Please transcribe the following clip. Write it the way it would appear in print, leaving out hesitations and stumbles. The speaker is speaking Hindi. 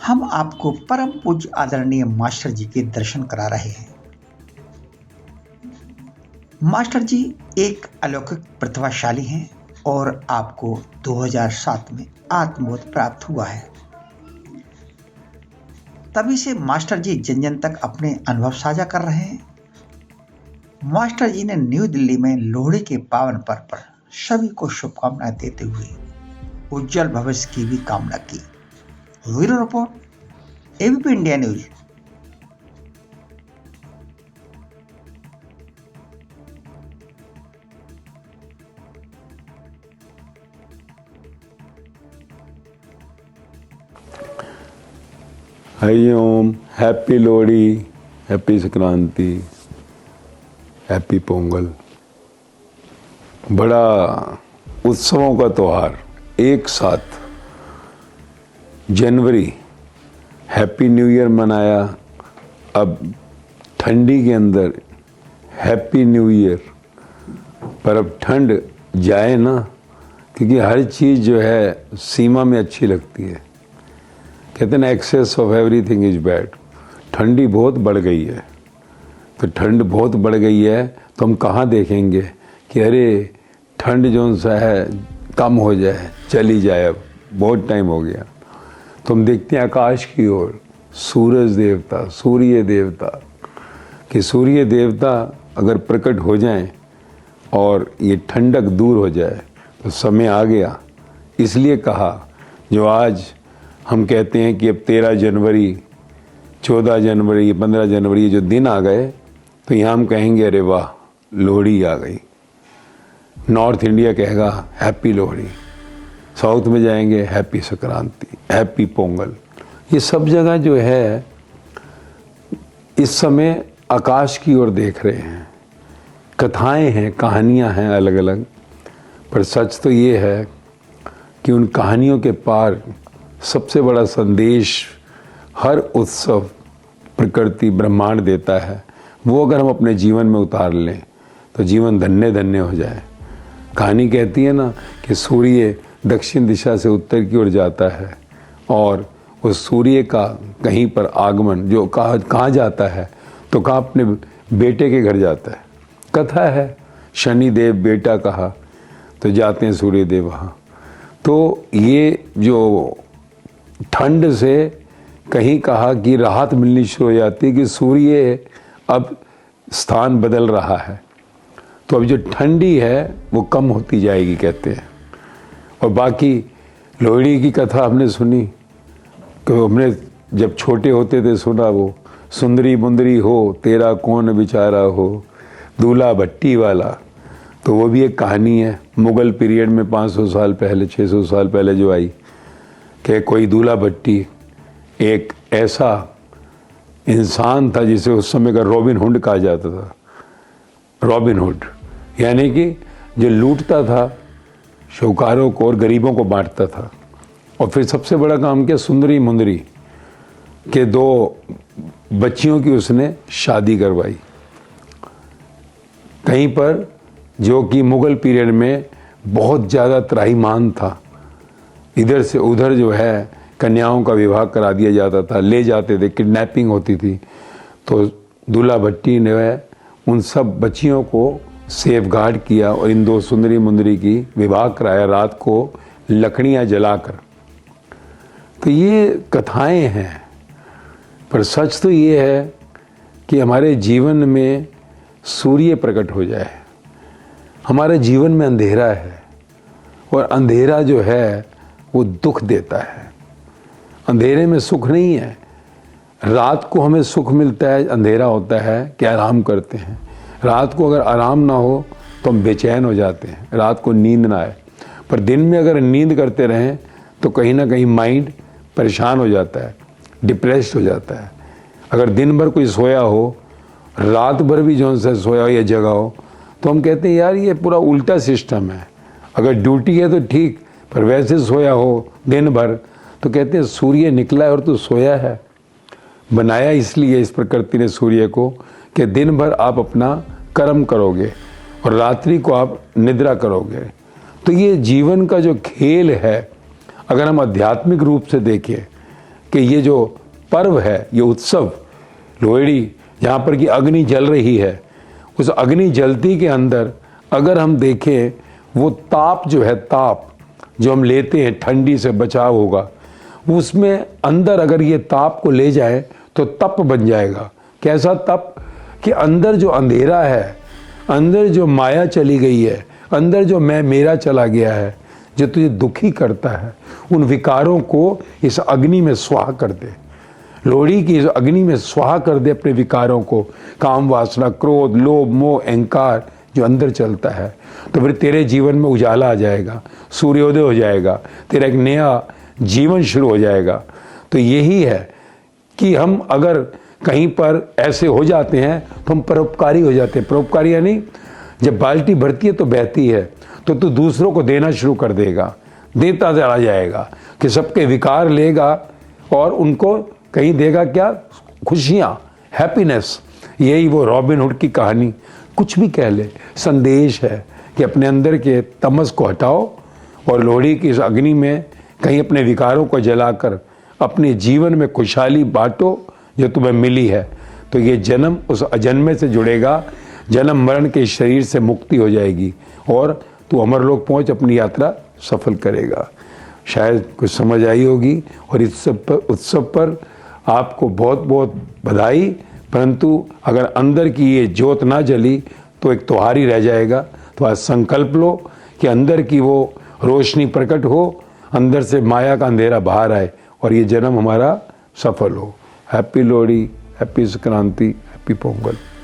हम आपको परम पूज्य आदरणीय मास्टर जी के दर्शन करा रहे हैं। मास्टर जी एक अलौकिक प्रतिभाशाली हैं और आपको 2007 में आत्मबोध प्राप्त हुआ है। तभी से मास्टर जी जन जन तक अपने अनुभव साझा कर रहे हैं। मास्टर जी ने न्यू दिल्ली में लोहड़ी के पावन पर्व पर सभी को शुभकामनाएं देते हुए उज्जवल भविष्य की भी कामना की। Bureau report, ABP India news. Hari Om. Happy Lohri, happy Sankranti, happy Pongal. बड़ा उत्सवों का त्यौहार एक साथ। जनवरी हैप्पी न्यू ईयर मनाया, अब ठंडी के अंदर हैप्पी न्यू ईयर। पर अब ठंड जाए ना, क्योंकि हर चीज़ जो है सीमा में अच्छी लगती है। कहते हैं ना, excess of everything is bad. ठंडी बहुत बढ़ गई है, तो ठंड बहुत बढ़ गई है तो हम कहाँ देखेंगे कि अरे ठंड जो सा है कम हो जाए, चली जाए, अब बहुत टाइम हो गया। तो हम देखते हैं आकाश की ओर, सूरज देवता, सूर्य देवता, कि सूर्य देवता अगर प्रकट हो जाएं और ये ठंडक दूर हो जाए तो समय आ गया। इसलिए कहा, जो आज हम कहते हैं कि अब 13 जनवरी, 14 जनवरी, 15 जनवरी, ये जो दिन आ गए, तो यहाँ हम कहेंगे अरे वाह, लोहड़ी आ गई। नॉर्थ इंडिया कहेगा हैप्पी लोहड़ी, साउथ में जाएंगे हैप्पी संक्रांति, हैप्पी पोंगल। ये सब जगह जो है इस समय आकाश की ओर देख रहे हैं। कथाएं हैं, कहानियां हैं अलग अलग, पर सच तो ये है कि उन कहानियों के पार सबसे बड़ा संदेश हर उत्सव प्रकृति ब्रह्मांड देता है। वो अगर हम अपने जीवन में उतार लें तो जीवन धन्य धन्य हो जाए। कहानी कहती है ना कि सूर्य दक्षिण दिशा से उत्तर की ओर जाता है और उस सूर्य का कहीं पर आगमन जो कहाँ जाता है, तो कहाँ अपने बेटे के घर जाता है। कथा है, शनिदेव बेटा कहा तो जाते हैं सूर्यदेव वहाँ। तो ये जो ठंड से कहीं कहा कि राहत मिलनी शुरू हो जाती है कि सूर्य अब स्थान बदल रहा है, तो अब जो ठंडी है वो कम होती जाएगी कहते हैं। और बाकी लोहड़ी की कथा हमने सुनी, तो हमने जब छोटे होते थे सुना, वो सुंदरी मुंदरी हो तेरा कौन विचारा हो, दूल्हा भट्टी वाला। तो वो भी एक कहानी है, मुगल पीरियड में 500 साल पहले, 600 साल पहले जो आई, कि कोई दूल्हा भट्टी एक ऐसा इंसान था जिसे उस समय का रॉबिन हुड कहा जाता था। रॉबिन हुड यानी कि जो लूटता था शौकारों को और गरीबों को बांटता था। और फिर सबसे बड़ा काम किया, सुंदरी मुंदरी के 2 बच्चियों की उसने शादी करवाई कहीं पर, जो कि मुगल पीरियड में बहुत ज़्यादा त्राहीमाम था। इधर से उधर जो है कन्याओं का विवाह करा दिया जाता था, ले जाते थे, किडनैपिंग होती थी। तो दूल्हा भट्टी ने उन सब बच्चियों को सेफ गार्ड किया और इन 2 सुंदरी मुंदरी की विवाह कराया, रात को लकड़ियाँ जलाकर। तो ये कथाएं हैं, पर सच तो ये है कि हमारे जीवन में सूर्य प्रकट हो जाए। हमारे जीवन में अंधेरा है और अंधेरा जो है वो दुख देता है। अंधेरे में सुख नहीं है। रात को हमें सुख मिलता है, अंधेरा होता है कि आराम करते हैं। रात को अगर आराम ना हो तो हम बेचैन हो जाते हैं, रात को नींद ना आए। पर दिन में अगर नींद करते रहें तो कहीं ना कहीं माइंड परेशान हो जाता है, डिप्रेस्ड हो जाता है। अगर दिन भर कोई सोया हो, रात भर भी जो सा सोया हो या जगा हो, तो हम कहते हैं यार ये पूरा उल्टा सिस्टम है। अगर ड्यूटी है तो ठीक, पर वैसे सोया हो दिन भर तो कहते हैं सूर्य निकला है और तू सोया है। बनाया इसलिए इस प्रकृति ने सूर्य को कि दिन भर आप अपना कर्म करोगे और रात्रि को आप निद्रा करोगे। तो ये जीवन का जो खेल है, अगर हम आध्यात्मिक रूप से देखें कि ये जो पर्व है, ये उत्सव लोहड़ी, जहाँ पर कि अग्नि जल रही है, उस अग्नि जलती के अंदर अगर हम देखें वो ताप जो है, ताप जो हम लेते हैं, ठंडी से बचाव होगा, उसमें अंदर अगर ये ताप को ले जाए तो तप बन जाएगा। कैसा तप? कि अंदर जो अंधेरा है, अंदर जो माया चली गई है, अंदर जो मैं मेरा चला गया है, जो तुझे दुखी करता है, उन विकारों को इस अग्नि में स्वाहा कर दे। लोहड़ी की इस अग्नि में स्वाहा कर दे अपने विकारों को, काम वासना, क्रोध, लोभ, मोह, अहंकार जो अंदर चलता है, तो फिर तेरे जीवन में उजाला आ जाएगा, सूर्योदय हो जाएगा, तेरा एक नया जीवन शुरू हो जाएगा। तो यही है कि हम अगर कहीं पर ऐसे हो जाते हैं तो हम परोपकारी हो जाते हैं। परोपकारी यानी जब बाल्टी भरती है तो बहती है, तो तू दूसरों को देना शुरू कर देगा, देता चला जाएगा, कि सबके विकार लेगा और उनको कहीं देगा क्या? खुशियाँ, हैप्पीनेस। यही वो रॉबिन हुड की कहानी, कुछ भी कह ले, संदेश है कि अपने अंदर के तमस को हटाओ और लोहड़ी की इस अग्नि में कहीं अपने विकारों को जलाकर अपने जीवन में खुशहाली बांटो जो तुम्हें मिली है। तो ये जन्म उस अजन्मे से जुड़ेगा, जन्म मरण के शरीर से मुक्ति हो जाएगी और तू अमरलोक पहुंच अपनी यात्रा सफल करेगा। शायद कुछ समझ आई होगी। और इस उत्सव पर आपको बहुत बहुत बधाई। परंतु अगर अंदर की ये ज्योत ना जली तो एक त्योहार ही रह जाएगा। तो आज संकल्प लो कि अंदर की वो रोशनी प्रकट हो, अंदर से माया का अंधेरा बाहर आए और ये जन्म हमारा सफल हो। Happy Lohri, happy Sankranti, happy Pongal.